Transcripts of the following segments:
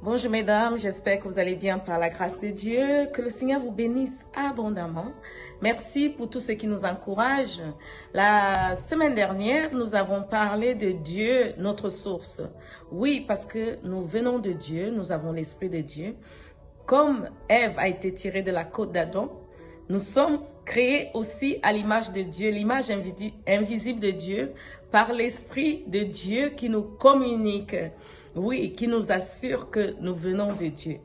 Bonjour mesdames, j'espère que vous allez bien par la grâce de Dieu, que le Seigneur vous bénisse abondamment. Merci pour tout ce qui nous encourage. La semaine dernière, nous avons parlé de Dieu, notre source. Oui, parce que nous venons de Dieu, nous avons l'Esprit de Dieu. Comme Ève a été tirée de la côte d'Adam, nous sommes créés aussi à l'image de Dieu, l'image invisible de Dieu, par l'Esprit de Dieu qui nous communique, oui, qui nous assure que nous venons de Dieu.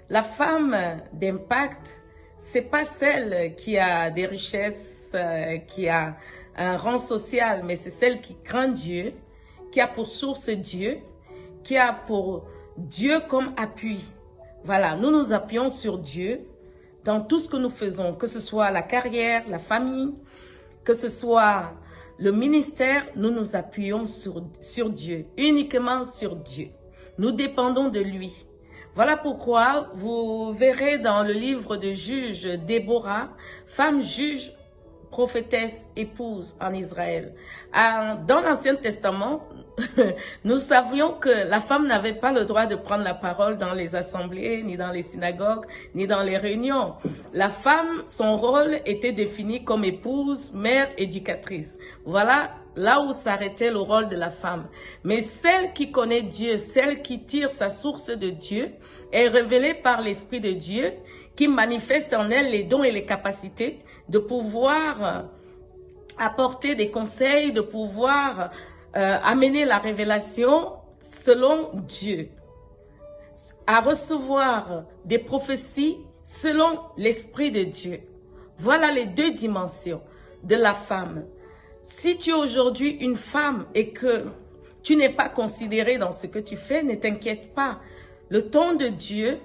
La femme d'impact, c'est pas celle qui a des richesses, qui a un rang social, mais c'est celle qui craint Dieu, qui a pour source Dieu, qui a pour Dieu comme appui. Voilà, nous nous appuyons sur Dieu dans tout ce que nous faisons, que ce soit la carrière, la famille, que ce soit le ministère, nous nous appuyons sur Dieu, uniquement sur Dieu. Nous dépendons de lui. Voilà pourquoi vous verrez dans le livre de Juges, Déborah, femme juge, prophétesse, épouse en Israël. Dans l'Ancien Testament, nous savions que la femme n'avait pas le droit de prendre la parole dans les assemblées, ni dans les synagogues, ni dans les réunions. La femme, son rôle était défini comme épouse, mère, éducatrice. Voilà là où s'arrêtait le rôle de la femme. Mais celle qui connaît Dieu, celle qui tire sa source de Dieu, est révélée par l'Esprit de Dieu, qui manifeste en elle les dons et les capacités de pouvoir apporter des conseils, de pouvoir amener la révélation selon Dieu, à recevoir des prophéties selon l'Esprit de Dieu. Voilà les deux dimensions de la femme. Si tu es aujourd'hui une femme et que tu n'es pas considérée dans ce que tu fais, ne t'inquiète pas. Le temps de Dieu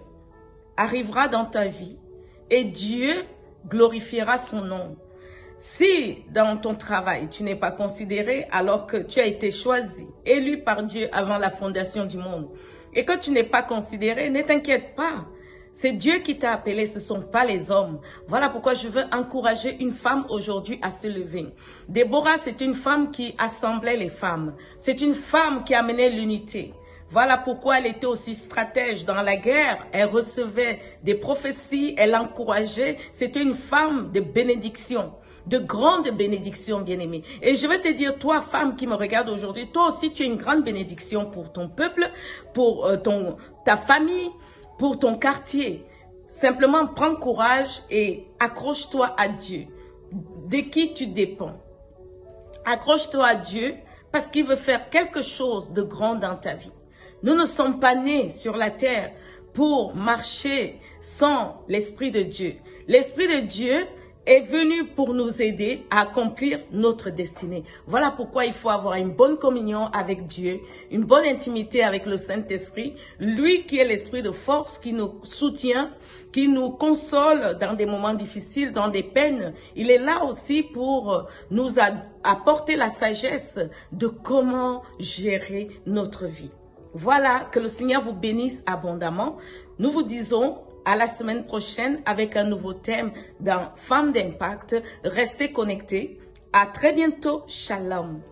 arrivera dans ta vie et Dieu glorifiera son nom. Si dans ton travail, tu n'es pas considéré alors que tu as été choisi, élu par Dieu avant la fondation du monde, et que tu n'es pas considéré, ne t'inquiète pas. C'est Dieu qui t'a appelé, ce ne sont pas les hommes. Voilà pourquoi je veux encourager une femme aujourd'hui à se lever. Déborah, c'est une femme qui assemblait les femmes. C'est une femme qui amenait l'unité. Voilà pourquoi elle était aussi stratège dans la guerre. Elle recevait des prophéties, elle encourageait. C'était une femme de bénédiction, de grande bénédiction, bien-aimée. Et je vais te dire, toi, femme qui me regarde aujourd'hui, toi aussi, tu es une grande bénédiction pour ton peuple, pour ta famille, pour ton quartier. Simplement, prends courage et accroche-toi à Dieu. De qui tu dépends? Accroche-toi à Dieu parce qu'il veut faire quelque chose de grand dans ta vie. Nous ne sommes pas nés sur la terre pour marcher sans l'Esprit de Dieu. L'Esprit de Dieu est venu pour nous aider à accomplir notre destinée. Voilà pourquoi il faut avoir une bonne communion avec Dieu, une bonne intimité avec le Saint-Esprit, lui qui est l'Esprit de force, qui nous soutient, qui nous console dans des moments difficiles, dans des peines. Il est là aussi pour nous apporter la sagesse de comment gérer notre vie. Voilà, que le Seigneur vous bénisse abondamment. Nous vous disons à la semaine prochaine avec un nouveau thème dans Femmes d'impact. Restez connectés. À très bientôt. Shalom.